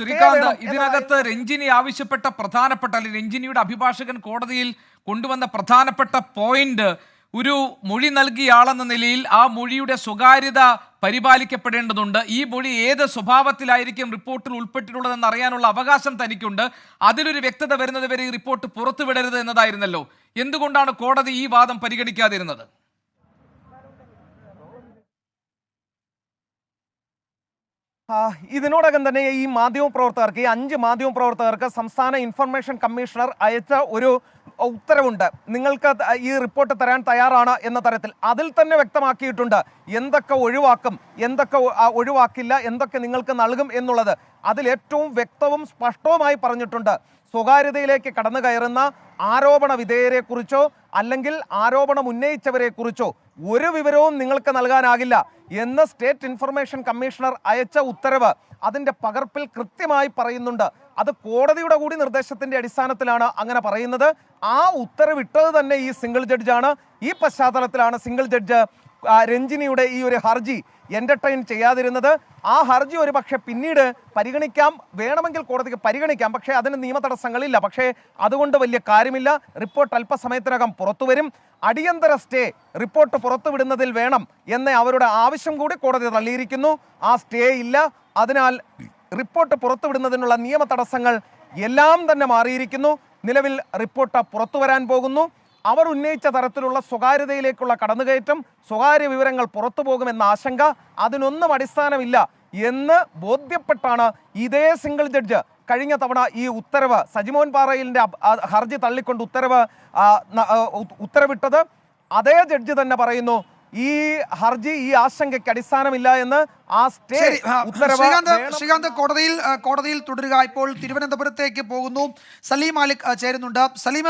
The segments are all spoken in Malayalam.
ശ്രീകാന്ത്, ഇതിനകത്ത് രഞ്ജിനി ആവശ്യപ്പെട്ട പ്രധാനപ്പെട്ട, അല്ലെങ്കിൽ രഞ്ജിനിയുടെ അഭിഭാഷകൻ കോടതിയിൽ കൊണ്ടുവന്ന പ്രധാനപ്പെട്ട പോയിന്റ്, ഒരു മൊഴി നൽകിയ ആളെന്ന നിലയിൽ ആ മൊഴിയുടെ സ്വകാര്യത പരിപാലിക്കപ്പെടേണ്ടതുണ്ട്. ഈ മൊഴി ഏത് സ്വഭാവത്തിലായിരിക്കും റിപ്പോർട്ടിൽ ഉൾപ്പെട്ടിട്ടുള്ളതെന്ന് അറിയാനുള്ള അവകാശം തനിക്കുണ്ട്. അതിലൊരു വ്യക്തത വരുന്നത് വരെ ഈ റിപ്പോർട്ട് പുറത്തുവിടരുത് എന്നതായിരുന്നല്ലോ. എന്തുകൊണ്ടാണ് കോടതി ഈ വാദം പരിഗണിക്കാതിരുന്നത്? ഇതിനോടകം തന്നെ ഈ മാധ്യമപ്രവർത്തകർക്ക്, ഈ 5 മാധ്യമപ്രവർത്തകർക്ക് സംസ്ഥാന ഇൻഫർമേഷൻ കമ്മീഷണർ അയച്ച ഒരു ഉത്തരവുണ്ട്. നിങ്ങൾക്ക് ഈ റിപ്പോർട്ട് തരാൻ തയ്യാറാണ് എന്ന തരത്തിൽ. അതിൽ തന്നെ വ്യക്തമാക്കിയിട്ടുണ്ട് എന്തൊക്കെ ഒഴിവാക്കും, എന്തൊക്കെ ഒഴിവാക്കില്ല, എന്തൊക്കെ നിങ്ങൾക്ക് നൽകും എന്നുള്ളത്. അതിൽ ഏറ്റവും വ്യക്തവും സ്പഷ്ടവുമായി പറഞ്ഞിട്ടുണ്ട്, സ്വകാര്യതയിലേക്ക് കടന്നു കയറുന്ന ആരോപണ വിധേയരെക്കുറിച്ചോ അല്ലെങ്കിൽ ആരോപണം ഉന്നയിച്ചവരെക്കുറിച്ചോ ഒരു വിവരവും നിങ്ങൾക്ക് നൽകാനാകില്ല എന്ന് സ്റ്റേറ്റ് ഇൻഫർമേഷൻ കമ്മീഷണർ അയച്ച ഉത്തരവ് അതിൻ്റെ പകർപ്പിൽ കൃത്യമായി പറയുന്നുണ്ട്. അത് കോടതിയുടെ കൂടി നിർദ്ദേശത്തിൻ്റെ അടിസ്ഥാനത്തിലാണ് അങ്ങനെ പറയുന്നത്. ആ ഉത്തരവിട്ടത് തന്നെ ഈ സിംഗിൾ ജഡ്ജാണ്. ഈ പശ്ചാത്തലത്തിലാണ് സിംഗിൾ ജഡ്ജ് രഞ്ജിനിയുടെ ഈ ഒരു ഹർജി എൻ്റർടൈൻ ചെയ്യാതിരുന്നത്. ആ ഹർജി ഒരു പക്ഷേ പിന്നീട് പരിഗണിക്കാം, വേണമെങ്കിൽ കോടതിക്ക് പരിഗണിക്കാം, പക്ഷേ അതിന് നിയമ തടസ്സങ്ങളില്ല. പക്ഷേ അതുകൊണ്ട് വലിയ കാര്യമില്ല. റിപ്പോർട്ട് അല്പസമയത്തിനകം പുറത്തുവരും. അടിയന്തര സ്റ്റേ റിപ്പോർട്ട് പുറത്തുവിടുന്നതിൽ വേണം എന്ന അവരുടെ ആവശ്യം കൂടി കോടതി തള്ളിയിരിക്കുന്നു. ആ സ്റ്റേ ഇല്ല. അതിനാൽ റിപ്പോർട്ട് പുറത്തുവിടുന്നതിനുള്ള നിയമ തടസ്സങ്ങൾ എല്ലാം തന്നെ മാറിയിരിക്കുന്നു. നിലവിൽ റിപ്പോർട്ട് പുറത്തുവരാൻ പോകുന്നു. അവർ ഉന്നയിച്ച തരത്തിലുള്ള സ്വകാര്യതയിലേക്കുള്ള കടന്നുകയറ്റം, സ്വകാര്യ വിവരങ്ങൾ പുറത്തു പോകുമെന്ന ആശങ്ക, അതിനൊന്നും അടിസ്ഥാനമില്ല എന്ന് ബോധ്യപ്പെട്ടാണ് ഇതേ സിംഗിൾ ജഡ്ജ് കഴിഞ്ഞ തവണ ഈ ഉത്തരവ്, സജിമോൻ പാറയിലിൻ്റെ ഹർജി തള്ളിക്കൊണ്ട് ഉത്തരവിട്ടത്. അതേ ജഡ്ജി തന്നെ പറയുന്നു ഈ ഹർജി, ഈ ആശങ്കയ്ക്ക് അടിസ്ഥാനമില്ല എന്ന്. ആ സ്റ്റേ ഉത്തരവ് ശ്രീകാന്ത് കോടതിയിൽ തുടരുക. ഇപ്പോൾ തിരുവനന്തപുരത്തേക്ക് പോകുന്നു. സലീം മാലിക് ചേരുന്നുണ്ട്. സലീം,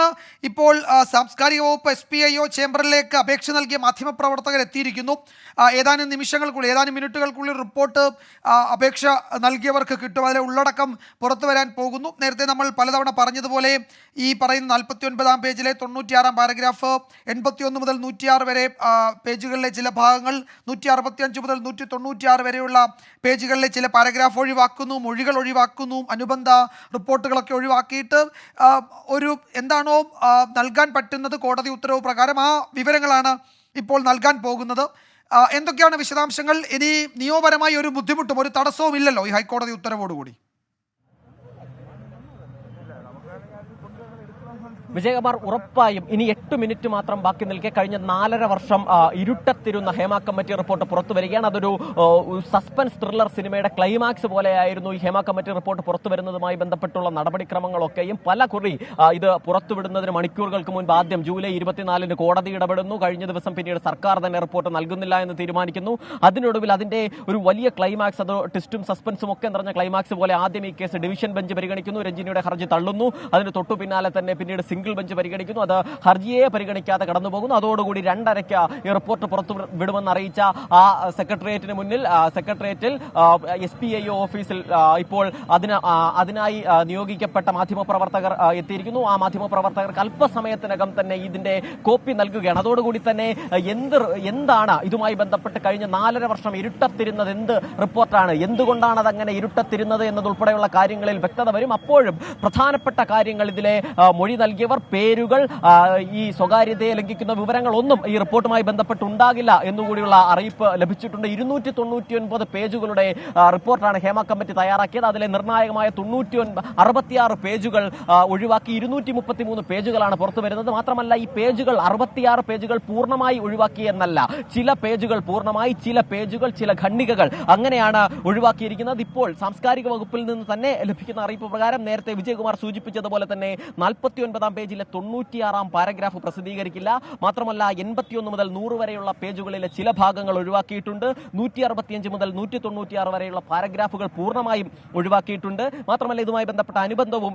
ഇപ്പോൾ സാംസ്കാരിക വകുപ്പ് SPIO ചേംബറിലേക്ക് അപേക്ഷ നൽകിയ മാധ്യമപ്രവർത്തകർ എത്തിയിരിക്കുന്നു. ഏതാനും നിമിഷങ്ങൾക്കുള്ളിൽ, ഏതാനും മിനിറ്റുകൾക്കുള്ളിൽ റിപ്പോർട്ട് അപേക്ഷ നൽകിയവർക്ക് കിട്ടും. അതിലെ ഉള്ളടക്കം പുറത്തു വരാൻ പോകുന്നു. നേരത്തെ നമ്മൾ പലതവണ പറഞ്ഞതുപോലെ ഈ പറയുന്ന 49-ാം പേജിലെ 96-ാം പാരഗ്രാഫ്, 81 മുതൽ 106 വരെ പേജുകളിലെ ചില ഭാഗങ്ങൾ, 165 മുതൽ 196 വരെയുള്ള പേജുകളിലെ ചില പാരഗ്രാഫ് ഒഴിവാക്കുന്നു, മൊഴികൾ ഒഴിവാക്കുന്നു, അനുബന്ധ റിപ്പോർട്ടുകളൊക്കെ ഒഴിവാക്കിയിട്ട് ഒരു എന്താണോ നൽകാൻ പറ്റുന്നത് കോടതി ഉത്തരവ് പ്രകാരം ആ വിവരങ്ങളാണ് ഇപ്പോൾ നൽകാൻ പോകുന്നത്. എന്തൊക്കെയാണ് വിശദാംശങ്ങൾ? ഇനി നിയമപരമായി ഒരു ബുദ്ധിമുട്ടും ഒരു തടസ്സവും ഇല്ലല്ലോ ഈ ഹൈക്കോടതി ഉത്തരവോടുകൂടി? വിജയകുമാർ, ഉറപ്പായും ഇനി 8 മിനിറ്റ് മാത്രം ബാക്കി നിൽക്കെ കഴിഞ്ഞ 4.5 വർഷം ഇരുട്ടത്തിരുന്ന ഹേമ കമ്മിറ്റി റിപ്പോർട്ട് പുറത്തു വരികയാണ്. അതൊരു സസ്പെൻസ് ത്രില്ലർ സിനിമയുടെ ക്ലൈമാക്സ് പോലെയായിരുന്നു ഈ ഹേമ കമ്മിറ്റി റിപ്പോർട്ട് പുറത്തു വരുന്നതുമായി ബന്ധപ്പെട്ടുള്ള നടപടിക്രമങ്ങളൊക്കെയും. പല കുറി ഇത് പുറത്തുവിടുന്നതിന് മണിക്കൂറുകൾക്ക് മുൻപ് ആദ്യം ജൂലൈ 24-ന് കോടതി ഇടപെടുന്നു. കഴിഞ്ഞ ദിവസം പിന്നീട് സർക്കാർ തന്നെ റിപ്പോർട്ട് നൽകുന്നില്ല എന്ന് തീരുമാനിക്കുന്നു. അതിനൊടുവിൽ അതിന്റെ ഒരു വലിയ ക്ലൈമാക്സ്, അത് ട്വിസ്റ്റും സസ്പെൻസും ഒക്കെ നിറഞ്ഞ ക്ലൈമാക്സ് പോലെ ആദ്യം ഈ കേസ് ഡിവിഷൻ ബെഞ്ച് പരിഗണിക്കുന്നു. രഞ്ജിനിയുടെ ഹർജി തള്ളുന്നു. അതിന് തൊട്ടു പിന്നാലെ തന്നെ പിന്നീട് സിംഗിൾ ബെഞ്ച് പരിഗണിക്കുന്നു. അത് ഹർജിയെ പരിഗണിക്കാതെ കടന്നുപോകുന്നു. അതോടുകൂടി 2:30 ഈ റിപ്പോർട്ട് പുറത്തു വിടുമെന്ന് അറിയിച്ച ആ സെക്രട്ടേറിയറ്റിന് മുന്നിൽ, സെക്രട്ടേറിയറ്റിൽ SPIO ഓഫീസിൽ ഇപ്പോൾ അതിനായി നിയോഗിക്കപ്പെട്ട മാധ്യമപ്രവർത്തകർ എത്തിയിരിക്കുന്നു. ആ മാധ്യമപ്രവർത്തകർക്ക് അല്പസമയത്തിനകം തന്നെ ഇതിന്റെ കോപ്പി നൽകുകയാണ്. അതോടുകൂടി തന്നെ എന്താണ് ഇതുമായി ബന്ധപ്പെട്ട് കഴിഞ്ഞ 4.5 വർഷം ഇരുട്ടത്തിരുന്നത്, എന്ത് റിപ്പോർട്ടാണ്, എന്തുകൊണ്ടാണ് അതങ്ങനെ ഇരുട്ടത്തിരുന്നത് എന്നതുൾപ്പെടെയുള്ള കാര്യങ്ങളിൽ വ്യക്തത വരും. അപ്പോഴും പ്രധാനപ്പെട്ട കാര്യങ്ങൾ, ഇതിലെ മൊഴി നൽകിയവർ, പേരുകൾ, ഈ സ്വകാര്യതയെ ലംഘിക്കുന്ന വിവരങ്ങളൊന്നും ഈ റിപ്പോർട്ടുമായി ബന്ധപ്പെട്ടുണ്ടാകില്ല എന്നുകൂടിയുള്ള അറിയിപ്പ് ലഭിച്ചിട്ടുണ്ട്. 299 പേജുകളുടെ റിപ്പോർട്ടാണ് ഹേമ കമ്മിറ്റി തയ്യാറാക്കിയത്. അതിലെ നിർണായകമായ 66 പേജുകൾ ഒഴിവാക്കി 233 പേജുകളാണ് പുറത്തു വരുന്നത്. മാത്രമല്ല ഈ പേജുകൾ, 66 പേജുകൾ പൂർണ്ണമായി ഒഴിവാക്കി എന്നല്ല, ചില പേജുകൾ പൂർണ്ണമായി, ചില പേജുകൾ, ചില ഖണ്ഡികകൾ അങ്ങനെയാണ് ഒഴിവാക്കിയിരിക്കുന്നത്. ഇപ്പോൾ സാംസ്കാരിക വകുപ്പിൽ നിന്ന് തന്നെ ലഭിക്കുന്ന അറിയിപ്പ് പ്രകാരം നേരത്തെ വിജയകുമാർ സൂചിപ്പിച്ചതുപോലെ തന്നെ 49-ാം പേജിലെ 96-ാം പാരഗ്രാഫ് പ്രസിദ്ധീകരിക്കില്ല. മാത്രമല്ല 81 മുതൽ 100 വരെയുള്ള പേജുകളിലെ ചില ഭാഗങ്ങൾ ഒഴിവാക്കിയിട്ടുണ്ട്. 165 മുതൽ 196 വരെയുള്ള പാരഗ്രാഫുകൾ പൂർണ്ണമായും ഒഴിവാക്കിയിട്ടുണ്ട്. മാത്രമല്ല ഇതുമായി ബന്ധപ്പെട്ട അനുബന്ധവും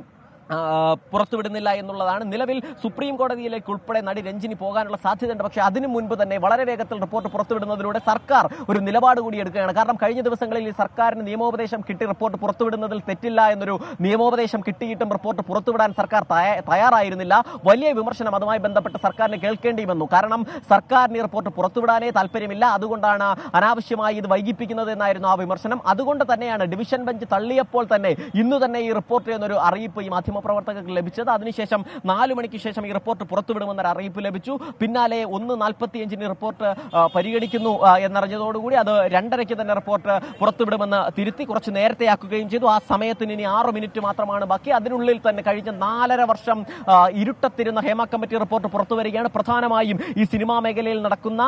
പുറത്തുവിടുന്നില്ല എന്നുള്ളതാണ്. നിലവിൽ സുപ്രീം കോടതിയിലേക്ക് ഉൾപ്പെടെ നടി രഞ്ജിനി പോകാനുള്ള സാധ്യതയുണ്ട്. പക്ഷേ അതിനു മുൻപ് തന്നെ വളരെ വേഗത്തിൽ റിപ്പോർട്ട് പുറത്തുവിടുന്നതിലൂടെ സർക്കാർ ഒരു നിലപാട് കൂടി എടുക്കുകയാണ്. കാരണം കഴിഞ്ഞ ദിവസങ്ങളിൽ ഈ സർക്കാരിന് നിയമോപദേശം കിട്ടി റിപ്പോർട്ട് പുറത്തുവിടുന്നതിൽ തെറ്റില്ല എന്നൊരു നിയമോപദേശം കിട്ടിയിട്ടും റിപ്പോർട്ട് പുറത്തുവിടാൻ സർക്കാർ തയ്യാറായിരുന്നില്ല. വലിയ വിമർശനം അതുമായി ബന്ധപ്പെട്ട് സർക്കാരിന് കേൾക്കേണ്ടി വന്നു. കാരണം സർക്കാരിന് ഈ റിപ്പോർട്ട് പുറത്തുവിടാനേ താല്പര്യമില്ല, അതുകൊണ്ടാണ് അനാവശ്യമായി ഇത് വൈകിപ്പിക്കുന്നത് എന്നായിരുന്നു ആ വിമർശനം. അതുകൊണ്ട് തന്നെയാണ് ഡിവിഷൻ ബെഞ്ച് തള്ളിയപ്പോൾ തന്നെ ഇന്ന് തന്നെ ഈ റിപ്പോർട്ട് എന്നൊരു അറിയിപ്പ് ഈ മാധ്യമപ്രവർത്തകർക്ക് ലഭിച്ചത്. അതിനുശേഷം 4 മണിക്ക് ശേഷം ഈ റിപ്പോർട്ട് പുറത്തുവിടുമെന്നൊരു അറിയിപ്പ് ലഭിച്ചു. പിന്നാലെ 1:45 റിപ്പോർട്ട് പരിഗണിക്കുന്നു എന്നറിഞ്ഞതോടുകൂടി അത് 2:30 തന്നെ റിപ്പോർട്ട് പുറത്തുവിടുമെന്ന് തിരുത്തി കുറച്ച് നേരത്തെയാക്കുകയും ചെയ്തു. ആ സമയത്തിന് ഇനി 6 മിനിറ്റ് മാത്രമാണ് ബാക്കി. അതിനുള്ളിൽ തന്നെ കഴിഞ്ഞ 4.5 വർഷം ഇരുട്ടത്തിരുന്ന ഹേമ കമ്മിറ്റി റിപ്പോർട്ട് പുറത്തുവരികയാണ്. പ്രധാനമായും ഈ സിനിമാ മേഖലയിൽ നടക്കുന്ന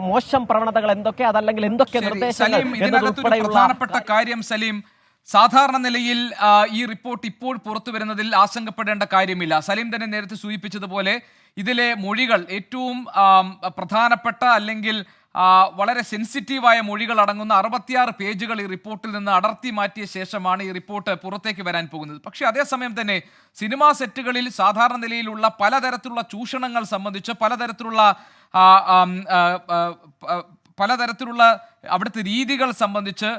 മോശം പ്രവണതകൾ എന്തൊക്കെ, അതല്ലെങ്കിൽ എന്തൊക്കെ നിർദ്ദേശങ്ങൾ എന്നതുൾപ്പെടെയുള്ള പ്രധാനപ്പെട്ട കാര്യം സലീം, സാധാരണ നിലയിൽ ഈ റിപ്പോർട്ട് ഇപ്പോൾ പുറത്തു വരുന്നതിൽ ആശങ്കപ്പെടേണ്ട കാര്യമില്ല. സലീം തന്നെ നേരത്തെ സൂചിപ്പിച്ചതുപോലെ ഇതിലെ മൊഴികൾ ഏറ്റവും പ്രധാനപ്പെട്ട അല്ലെങ്കിൽ വളരെ സെൻസിറ്റീവായ മൊഴികൾ അടങ്ങുന്ന 66 പേജുകൾ ഈ റിപ്പോർട്ടിൽ നിന്ന് അടർത്തി മാറ്റിയ ശേഷമാണ് ഈ റിപ്പോർട്ട് പുറത്തേക്ക് വരാൻ പോകുന്നത്. പക്ഷേ അതേസമയം തന്നെ സിനിമാ സെറ്റുകളിൽ സാധാരണ നിലയിലുള്ള പലതരത്തിലുള്ള ചൂഷണങ്ങൾ സംബന്ധിച്ച് പലതരത്തിലുള്ള അവിടുത്തെ രീതികൾ സംബന്ധിച്ച്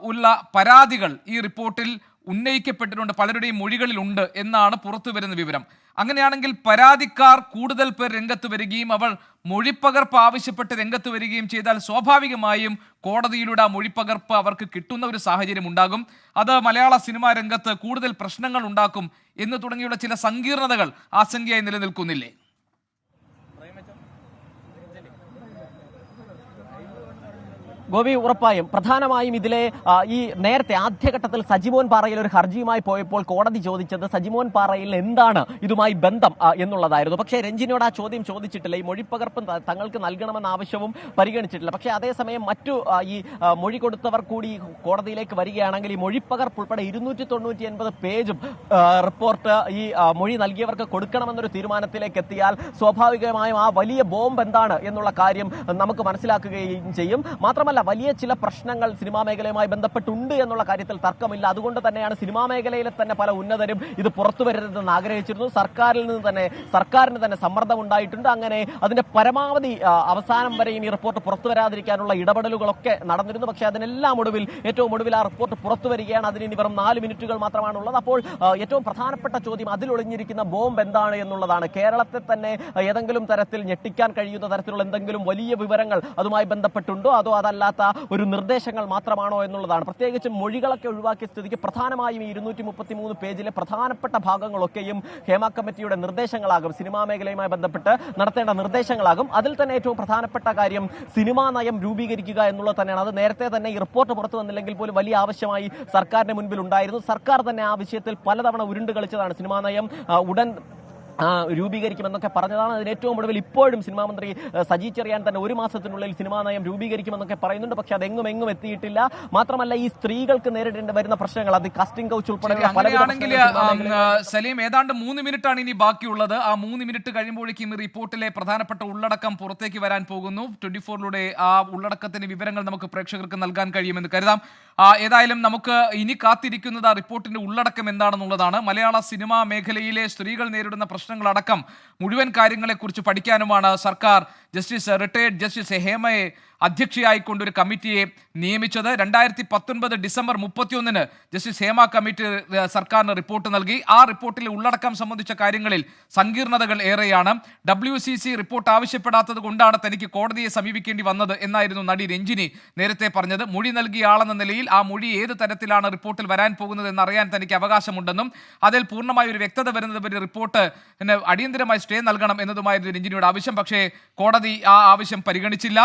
ഉള്ള പരാതികൾ ഈ റിപ്പോർട്ടിൽ ഉന്നയിക്കപ്പെട്ടിട്ടുണ്ട്, പലരുടെയും മൊഴികളിലുണ്ട് എന്നാണ് പുറത്തു വരുന്ന വിവരം. അങ്ങനെയാണെങ്കിൽ പരാതിക്കാർ കൂടുതൽ പേർ രംഗത്ത് വരികയും അവർ മൊഴിപ്പകർപ്പ് ആവശ്യപ്പെട്ട് രംഗത്ത് വരികയും ചെയ്താൽ സ്വാഭാവികമായും കോടതിയിലൂടെ ആ മൊഴിപ്പകർപ്പ് അവർക്ക് കിട്ടുന്ന ഒരു സാഹചര്യം ഉണ്ടാകും. അത് മലയാള സിനിമാ രംഗത്ത് കൂടുതൽ പ്രശ്നങ്ങൾ ഉണ്ടാക്കും എന്ന് തുടങ്ങിയുള്ള ചില സങ്കീർണതകൾ ആശങ്കയായി നിലനിൽക്കുന്നില്ലേ? ഗോപി, ഉറപ്പായും പ്രധാനമായും ഇതിലെ ഈ നേരത്തെ ആദ്യഘട്ടത്തിൽ സജിമോൻ പാറയിൽ ഒരു ഹർജിയുമായി പോയപ്പോൾ കോടതി ചോദിച്ചത് സജിമോൻ പാറയിൽ എന്താണ് ഇതുമായി ബന്ധം എന്നുള്ളതായിരുന്നു. പക്ഷേ രഞ്ജിനിയോട് ആ ചോദ്യം ചോദിച്ചിട്ടില്ല. ഈ മൊഴിപ്പകർപ്പ് തങ്ങൾക്ക് നൽകണമെന്ന ആവശ്യവും പരിഗണിച്ചിട്ടില്ല. പക്ഷേ അതേസമയം മറ്റു ഈ മൊഴി കൊടുത്തവർ കൂടി കോടതിയിലേക്ക് വരികയാണെങ്കിൽ ഈ മൊഴിപ്പകർപ്പ് ഉൾപ്പെടെ 299 പേജും റിപ്പോർട്ട് ഈ മൊഴി നൽകിയവർക്ക് കൊടുക്കണമെന്നൊരു തീരുമാനത്തിലേക്ക് എത്തിയാൽ സ്വാഭാവികമായും ആ വലിയ ബോംബ് എന്താണ് എന്നുള്ള കാര്യം നമുക്ക് മനസ്സിലാക്കുകയും ചെയ്യും. മാത്രമല്ല വലിയ ചില പ്രശ്നങ്ങൾ സിനിമാ മേഖലയുമായി ബന്ധപ്പെട്ടുണ്ട് എന്നുള്ള കാര്യത്തിൽ തർക്കമില്ല. അതുകൊണ്ട് തന്നെയാണ് സിനിമാ മേഖലയിലെ തന്നെ പല ഉന്നതരും ഇത് പുറത്തു വരരുതെന്ന് ആഗ്രഹിച്ചിരുന്നു. സർക്കാരിന് തന്നെ സമ്മർദ്ദം ഉണ്ടായിട്ടുണ്ട്. അങ്ങനെ അതിന്റെ പരമാവധി അവസാനം വരെയും ഈ റിപ്പോർട്ട് പുറത്തു വരാതിരിക്കാനുള്ള ഇടപെടലുകളൊക്കെ നടന്നിരുന്നു. പക്ഷേ അതിനെല്ലാം ഏറ്റവും ഒടുവിൽ ആ റിപ്പോർട്ട് പുറത്തു വരികയാണ്. അതിന് ഇനി വെറും 4 മിനിറ്റുകൾ മാത്രമാണുള്ളത്. അപ്പോൾ ഏറ്റവും പ്രധാനപ്പെട്ട ചോദ്യം അതിലൊളിഞ്ഞിരിക്കുന്ന ബോംബ് എന്താണ് എന്നുള്ളതാണ്. കേരളത്തെ തന്നെ ഏതെങ്കിലും തരത്തിൽ ഞെട്ടിക്കാൻ കഴിയുന്ന തരത്തിലുള്ള എന്തെങ്കിലും വലിയ വിവരങ്ങൾ അതുമായി ബന്ധപ്പെട്ടുണ്ടോ, അതോ അതല്ലാത്ത ഒരു നിർദ്ദേശങ്ങൾ മാത്രമാണോ എന്നുള്ളതാണ്. പ്രത്യേകിച്ച് മൊഴികളൊക്കെ ഒഴിവാക്കിയ സ്ഥിതിക്ക് പ്രധാനമായും ഈ 233 പേജിലെ പ്രധാനപ്പെട്ട ഭാഗങ്ങളൊക്കെയും ഹേമ കമ്മിറ്റിയുടെ നിർദ്ദേശങ്ങളാകും, സിനിമാ മേഖലയുമായി ബന്ധപ്പെട്ട് നടത്തേണ്ട നിർദ്ദേശങ്ങളാകും. അതിൽ തന്നെ ഏറ്റവും പ്രധാനപ്പെട്ട കാര്യം സിനിമാ നയം രൂപീകരിക്കുക എന്നുള്ളത് തന്നെയാണ്. അത് നേരത്തെ തന്നെ ഈ റിപ്പോർട്ട് പുറത്തു വന്നില്ലെങ്കിൽ പോലും വലിയ ആവശ്യമായി സർക്കാരിന്റെ മുൻപിൽ ഉണ്ടായിരുന്നു. സർക്കാർ തന്നെ ആ വിഷയത്തിൽ പലതവണ ഉരുണ്ട് കളിച്ചതാണ്. സിനിമാ നയം ഉടൻ രൂപീകരിക്കുമെന്നൊക്കെ പറഞ്ഞതാണ്. അതിന് ഏറ്റവും ഒടുവിൽ ഇപ്പോഴും സിനിമാ മന്ത്രി സജി ചെറിയാൻ തന്നെ 1 മാസത്തിനുള്ളിൽ സിനിമാ നയം രൂപീകരിക്കുമെന്നൊക്കെ പറയുന്നുണ്ട്. പക്ഷെ അതെങ്ങും എത്തിയിട്ടില്ല. മാത്രമല്ല ഈ സ്ത്രീകൾക്ക് നേരിടേണ്ടി വരുന്ന പ്രശ്നങ്ങൾ, അത് കാസ്റ്റിംഗ് കൗച്ച് ഉൾപ്പെടെ സലീം ഏതാണ്ട് 3 മിനിറ്റാണ് ഇനി ബാക്കിയുള്ളത്. ആ 3 മിനിറ്റ് കഴിയുമ്പോഴേക്കും ഈ റിപ്പോർട്ടിലെ പ്രധാനപ്പെട്ട ഉള്ളടക്കം പുറത്തേക്ക് വരാൻ പോകുന്നു. 24-ലൂടെ ആ ഉള്ളടക്കത്തിന്റെ വിവരങ്ങൾ നമുക്ക് പ്രേക്ഷകർക്ക് നൽകാൻ കഴിയുമെന്ന് കരുതാം. ഏതായാലും നമുക്ക് ഇനി കാത്തിരിക്കുന്നത് ആ റിപ്പോർട്ടിന്റെ ഉള്ളടക്കം എന്താണെന്നുള്ളതാണ്. മലയാള സിനിമാ മേഖലയിലെ സ്ത്രീകൾ നേരിടുന്ന പ്രശ്നങ്ങളടക്കം മുഴുവൻ കാര്യങ്ങളെക്കുറിച്ച് പഠിക്കാനുമാണ് സർക്കാർ റിട്ടയർഡ് ജസ്റ്റിസ് ഹേമയെ അധ്യക്ഷയായിക്കൊണ്ട് ഒരു കമ്മിറ്റിയെ നിയമിച്ചത്. 2019 ഡിസംബർ 31 ജസ്റ്റിസ് ഹേമ കമ്മിറ്റി സർക്കാരിന് റിപ്പോർട്ട് നൽകി. ആ റിപ്പോർട്ടിലെ ഉള്ളടക്കം സംബന്ധിച്ച കാര്യങ്ങളിൽ സങ്കീർണതകൾ ഏറെയാണ്. WCC റിപ്പോർട്ട് ആവശ്യപ്പെടാത്തത് കൊണ്ടാണ് തനിക്ക് കോടതിയെ സമീപിക്കേണ്ടി വന്നത് എന്നായിരുന്നു നടി രഞ്ജിനി നേരത്തെ പറഞ്ഞത്. മൊഴി നൽകിയ ആളെന്ന നിലയിൽ ആ മൊഴി ഏത് തരത്തിലാണ് റിപ്പോർട്ടിൽ വരാൻ പോകുന്നത് എന്നറിയാൻ തനിക്ക് അവകാശമുണ്ടെന്നും അതിൽ പൂർണ്ണമായ ഒരു വ്യക്തത വരുന്നത് വരെ റിപ്പോർട്ട് അടിയന്തരമായി സ്റ്റേ നൽകണം എന്നതുമായിരുന്നു രഞ്ജിനിയുടെ ആവശ്യം. പക്ഷേ കോടതി ആ ആവശ്യം പരിഗണിച്ചില്ല.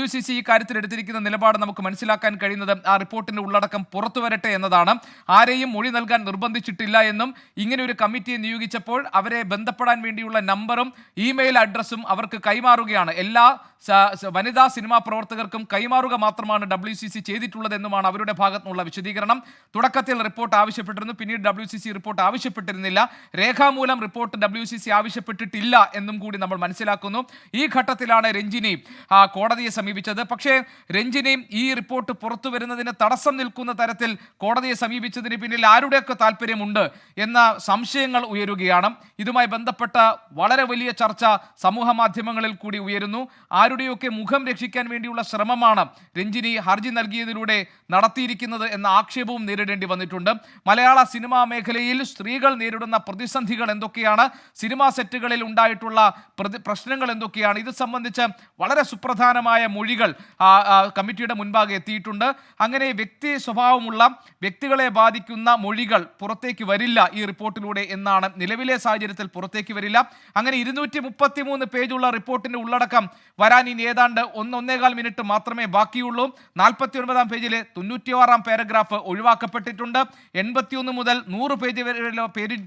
WCC ഈ കാര്യത്തിൽ എടുത്തിരിക്കുന്ന നിലപാട് നമുക്ക് മനസ്സിലാക്കാൻ കഴിയുന്നത് ആ റിപ്പോർട്ടിന്റെ ഉള്ളടക്കം പുറത്തു വരട്ടെ എന്നതാണ്. ആരെയും മൊഴി നൽകാൻ നിർബന്ധിച്ചിട്ടില്ല എന്നും ഇങ്ങനെ ഒരു കമ്മിറ്റിയെ നിയോഗിച്ചപ്പോൾ അവരെ ബന്ധപ്പെടാൻ വേണ്ടിയുള്ള നമ്പറും ഇമെയിൽ അഡ്രസ്സും അവർക്ക് കൈമാറുകയാണ്. എല്ലാ വനിതാ സിനിമാ പ്രവർത്തകർക്കും കൈമാറുക മാത്രമാണ് WCC ചെയ്തിട്ടുള്ളതെന്നുമാണ് അവരുടെ ഭാഗത്തുനിന്നുള്ള വിശദീകരണം. തുടക്കത്തിൽ റിപ്പോർട്ട് ആവശ്യപ്പെട്ടിരുന്നു, പിന്നീട് WCC റിപ്പോർട്ട് ആവശ്യപ്പെട്ടിരുന്നില്ല. രേഖാമൂലം റിപ്പോർട്ട് WCC ആവശ്യപ്പെട്ടിട്ടില്ല എന്നും കൂടി നമ്മൾ മനസ്സിലാക്കുന്നു. ഈ ഘട്ടത്തിലാണ് രഞ്ജിനി കോടതിയെ സമീപിച്ചത്. സമീപിച്ചത്. പക്ഷേ രഞ്ജിനിയും ഈ റിപ്പോർട്ട് പുറത്തു വരുന്നതിന് തടസ്സം നിൽക്കുന്ന തരത്തിൽ കോടതിയെ സമീപിച്ചതിന് പിന്നിൽ ആരുടെയൊക്കെ താല്പര്യമുണ്ട് എന്ന സംശയങ്ങൾ ഉയരുകയാണ്. ഇതുമായി ബന്ധപ്പെട്ട വളരെ വലിയ ചർച്ച സമൂഹ മാധ്യമങ്ങളിൽ കൂടി ഉയരുന്നു. ആരുടെയൊക്കെ മുഖം രക്ഷിക്കാൻ വേണ്ടിയുള്ള ശ്രമമാണ് രഞ്ജിനി ഹർജി നൽകിയതിലൂടെ നടത്തിയിരിക്കുന്നത് എന്ന ആക്ഷേപവും നേരിടേണ്ടി വന്നിട്ടുണ്ട്. മലയാള സിനിമാ മേഖലയിൽ സ്ത്രീകൾ നേരിടുന്ന പ്രതിസന്ധികൾ എന്തൊക്കെയാണ്, സിനിമാ സെറ്റുകളിൽ ഉണ്ടായിട്ടുള്ള പ്രശ്നങ്ങൾ എന്തൊക്കെയാണ്, ഇത് സംബന്ധിച്ച് വളരെ സുപ്രധാനമായ മൊഴികൾ കമ്മിറ്റിയുടെ മുൻപാകെ എത്തിയിട്ടുണ്ട്. അങ്ങനെ വ്യക്തി സ്വഭാവമുള്ള വ്യക്തികളെ ബാധിക്കുന്ന മൊഴികൾ പുറത്തേക്ക് വരില്ല ഈ റിപ്പോർട്ടിലൂടെ എന്നാണ് നിലവിലെ സാഹചര്യത്തിൽ പുറത്തേക്ക് വരില്ല. അങ്ങനെ 233 പേജുള്ള റിപ്പോർട്ടിന്റെ ഉള്ളടക്കം വരാൻ ഇനി ഏതാണ്ട് 1-1.25 മിനിറ്റ് മാത്രമേ ബാക്കിയുള്ളൂ. 49-ാം പേജിലെ 96-ാം പാരഗ്രാഫ് ഒഴിവാക്കപ്പെട്ടിട്ടുണ്ട്. 81 മുതൽ 100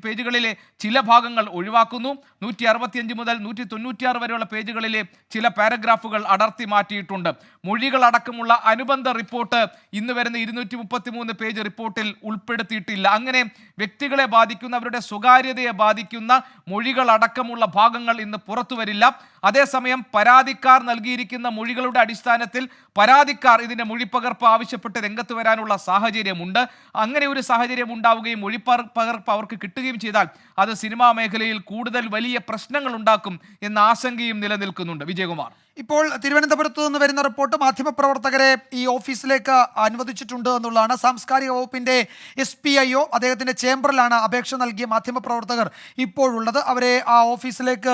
പേജുകളിലെ ചില ഭാഗങ്ങൾ ഒഴിവാക്കുന്നു. 165 മുതൽ 196 വരെയുള്ള പേജുകളിലെ ചില പാരഗ്രാഫുകൾ അടർത്തി മാറ്റിയിട്ടുണ്ട്. മൊഴികൾ അടക്കമുള്ള അനുബന്ധ റിപ്പോർട്ട് ഇന്ന് വരുന്ന 233 പേജ് റിപ്പോർട്ടിൽ ഉൾപ്പെടുത്തിയിട്ടില്ല. അങ്ങനെ വ്യക്തികളെ ബാധിക്കുന്ന, അവരുടെ സ്വകാര്യതയെ ബാധിക്കുന്ന മൊഴികൾ അടക്കമുള്ള ഭാഗങ്ങൾ ഇന്ന് പുറത്തു വരില്ല. അതേസമയം പരാതിക്കാർ നൽകിയിരിക്കുന്ന മൊഴികളുടെ അടിസ്ഥാനത്തിൽ പരാതിക്കാർ ഇതിന്റെ മൊഴിപ്പകർപ്പ് ആവശ്യപ്പെട്ട് രംഗത്ത് വരാനുള്ള സാഹചര്യമുണ്ട്. അങ്ങനെ ഒരു സാഹചര്യം ഉണ്ടാവുകയും മൊഴിപ്പകർപ്പ് അവർക്ക് കിട്ടുകയും ചെയ്താൽ അത് സിനിമാ മേഖലയിൽ കൂടുതൽ വലിയ പ്രശ്നങ്ങൾ ഉണ്ടാക്കും എന്ന ആശങ്കയും നിലനിൽക്കുന്നുണ്ട്. വിജയകുമാർ, ഇപ്പോൾ തിരുവനന്തപുരത്ത് നിന്ന് വരുന്ന റിപ്പോർട്ട് മാധ്യമപ്രവർത്തകരെ ഈ ഓഫീസിലേക്ക് അനുവദിച്ചിട്ടുണ്ട് എന്നുള്ളതാണ്. സാംസ്കാരിക വകുപ്പിന്റെ SPIO അദ്ദേഹത്തിന്റെ ചേംബറിലാണ് അപേക്ഷ നൽകിയ മാധ്യമപ്രവർത്തകർ ഇപ്പോഴുള്ളത്. അവരെ ആ ഓഫീസിലേക്ക്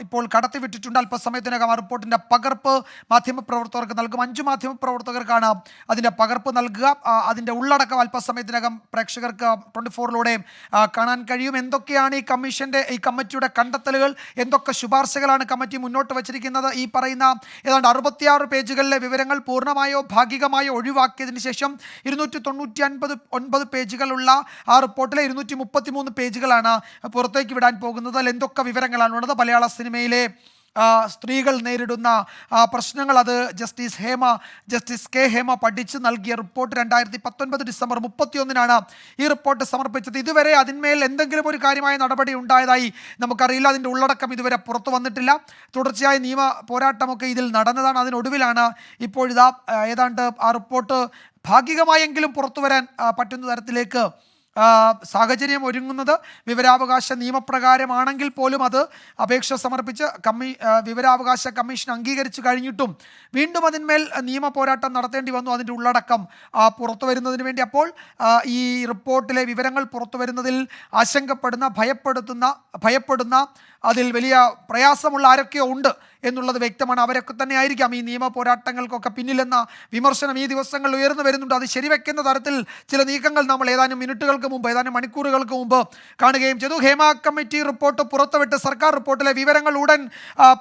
ഇപ്പോൾ കടത്തിവിട്ടിട്ടുണ്ട്. അല്പസമയത്തിനകം ആ റിപ്പോർട്ടിന്റെ പകർപ്പ് മാധ്യമപ്രവർത്തകർക്ക് നൽകും. 5 മാധ്യമപ്രവർത്തകർക്കാണ് അതിന്റെ പകർപ്പ് നൽകുക. അതിന്റെ ഉള്ളടക്കം അല്പസമയത്തിനകം പ്രേക്ഷകർക്ക് 24-ലൂടെ കാണാൻ കഴിയും. എന്തൊക്കെയാണ് ഈ കമ്മിറ്റിയുടെ കണ്ടെത്തലുകൾ, എന്തൊക്കെ ശുപാർശകളാണ് കമ്മിറ്റി മുന്നോട്ട് വച്ചിരിക്കുന്നത്? ഈ പറയുന്ന ഏതാണ്ട് 66 പേജുകളിലെ വിവരങ്ങൾ പൂർണ്ണമായോ ഭാഗികമായോ ഒഴിവാക്കിയതിന് ശേഷം 299 പേജുകളുള്ള ആ റിപ്പോർട്ടിലെ 233 പേജുകളാണ് പുറത്തേക്ക് വിടാൻ പോകുന്നത്. അതിൽ എന്തൊക്കെ വിവരങ്ങളാണുള്ളത്? മലയാള സിനിമയിലെ സ്ത്രീകൾ നേരിടുന്ന പ്രശ്നങ്ങൾ, അത് ജസ്റ്റിസ് കെ ഹേമ പഠിച്ച് നൽകിയ റിപ്പോർട്ട് 2019 ഡിസംബർ 31-നാണ് ഈ റിപ്പോർട്ട് സമർപ്പിച്ചത്. ഇതുവരെ അതിന്മേൽ എന്തെങ്കിലും ഒരു കാര്യമായ നടപടി ഉണ്ടായതായി നമുക്കറിയില്ല. അതിൻ്റെ ഉള്ളടക്കം ഇതുവരെ പുറത്തു വന്നിട്ടില്ല. തുടർച്ചയായ നിയമ പോരാട്ടമൊക്കെ ഇതിൽ നടന്നതാണ്. അതിനൊടുവിലാണ് ഇപ്പോഴിതാ ഏതാണ്ട് ആ റിപ്പോർട്ട് ഭാഗികമായെങ്കിലും പുറത്തു വരാൻ പറ്റുന്ന തരത്തിലേക്ക് സാഹചര്യം ഒരുങ്ങുന്നത്. വിവരാവകാശ നിയമപ്രകാരമാണെങ്കിൽ പോലും അത് അപേക്ഷ സമർപ്പിച്ച് വിവരാവകാശ കമ്മീഷൻ അംഗീകരിച്ചു കഴിഞ്ഞിട്ടും വീണ്ടും അതിന്മേൽ നിയമ പോരാട്ടം നടത്തേണ്ടി വന്നു, അതിൻ്റെ ഉള്ളടക്കം പുറത്തു വരുന്നതിന് വേണ്ടി. അപ്പോൾ ഈ റിപ്പോർട്ടിലെ വിവരങ്ങൾ പുറത്തു വരുന്നതിൽ ആശങ്കപ്പെടുന്ന, ഭയപ്പെടുന്ന, അതിൽ വലിയ പ്രയാസമുള്ള ആരൊക്കെയോ ഉണ്ട് എന്നുള്ളത് വ്യക്തമാണ്. അവരൊക്കെ തന്നെ ആയിരിക്കാം ഈ നിയമ പോരാട്ടങ്ങൾക്കൊക്കെ പിന്നിലെന്ന വിമർശനം ഈ ദിവസങ്ങളിൽ ഉയർന്നു വരുന്നുണ്ട്. അത് ശരിവെക്കുന്ന തരത്തിൽ ചില നീക്കങ്ങൾ നമ്മൾ ഏതാനും മിനിറ്റുകൾക്ക് മുമ്പ്, ഏതാനും മണിക്കൂറുകൾക്ക് മുമ്പ് കാണുകയും ചെയ്തു. ഹേമ കമ്മിറ്റി റിപ്പോർട്ട് പുറത്തുവിട്ട് സർക്കാർ റിപ്പോർട്ടിലെ വിവരങ്ങൾ ഉടൻ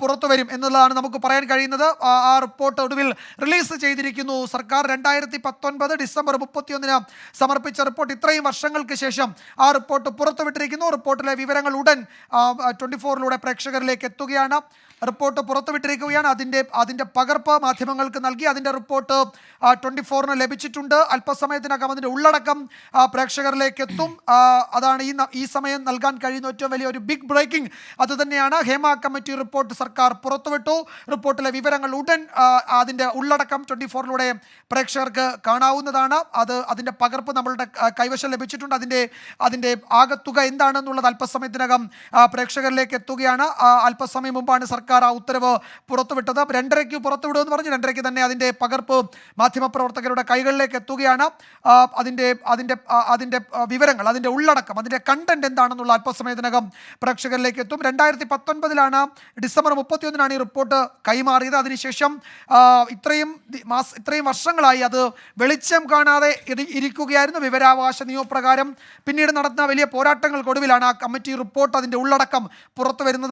പുറത്തു വരും എന്നുള്ളതാണ് നമുക്ക് പറയാൻ കഴിയുന്നത്. ആ റിപ്പോർട്ട് ഒടുവിൽ റിലീസ് ചെയ്തിരിക്കുന്നു സർക്കാർ. 2019 ഡിസംബർ 31-ന് സമർപ്പിച്ച റിപ്പോർട്ട് ഇത്രയും വർഷങ്ങൾക്ക് ശേഷം ആ റിപ്പോർട്ട് പുറത്തുവിട്ടിരിക്കുന്നു. റിപ്പോർട്ടിലെ വിവരങ്ങൾ ഉടൻ 24-ലൂടെ പ്രേക്ഷകരിലേക്ക് എത്തുകയാണ്. റിപ്പോർട്ട് പുറത്തുവിട്ടിരിക്കുകയാണ്. അതിൻ്റെ പകർപ്പ് മാധ്യമങ്ങൾക്ക് നൽകി. അതിൻ്റെ റിപ്പോർട്ട് 24-ന് ലഭിച്ചിട്ടുണ്ട്. അല്പസമയത്തിനകം അതിൻ്റെ ഉള്ളടക്കം പ്രേക്ഷകരിലേക്ക് എത്തും. അതാണ് ഈ സമയം നൽകാൻ കഴിയുന്ന ഏറ്റവും വലിയ ഒരു ബിഗ് ബ്രേക്കിംഗ്. അതുതന്നെയാണ് ഹേമ കമ്മിറ്റി റിപ്പോർട്ട് സർക്കാർ പുറത്തുവിട്ടു. റിപ്പോർട്ടിലെ വിവരങ്ങൾ ഉടൻ അതിൻ്റെ ഉള്ളടക്കം 24-ലൂടെ പ്രേക്ഷകർക്ക് കാണാവുന്നതാണ്. അതിൻ്റെ പകർപ്പ് നമ്മളുടെ കൈവശം ലഭിച്ചിട്ടുണ്ട്. അതിൻ്റെ ആകത്തുക എന്താണെന്നുള്ളത് അല്പസമയത്തിനകം പ്രേക്ഷകരിലേക്ക് എത്തുകയാണ്. അല്പസമയം മുമ്പാണ് സർക്കാർ ആ ഉത്തരവ് പുറത്തുവിട്ടത്. 2:30 പുറത്തുവിടുമെന്ന് പറഞ്ഞ് 2:30 തന്നെ അതിൻ്റെ പകർപ്പ് മാധ്യമപ്രവർത്തകരുടെ കൈകളിലേക്ക് എത്തുകയാണ്. അതിൻ്റെ വിവരങ്ങൾ, അതിൻ്റെ ഉള്ളടക്കം, അതിൻ്റെ കണ്ടന്റ് എന്താണെന്നുള്ള അല്പസമയത്തിനകം പ്രേക്ഷകരിലേക്ക് എത്തും. 2019-ലാണ് ഡിസംബർ 31-നാണ് ഈ റിപ്പോർട്ട് കൈമാറിയത്. അതിനുശേഷം ഇത്രയും വർഷങ്ങളായി അത് വെളിച്ചം കാണാതെ ഇരിക്കുകയായിരുന്നു. വിവരാവകാശ നിയമപ്രകാരം പിന്നീട് നടന്ന വലിയ പോരാട്ടങ്ങൾക്കൊടുവിലാണ് ആ കമ്മിറ്റി റിപ്പോർട്ട്, അതിൻ്റെ ഉള്ളടക്കം പുറത്തു വരുന്നത്.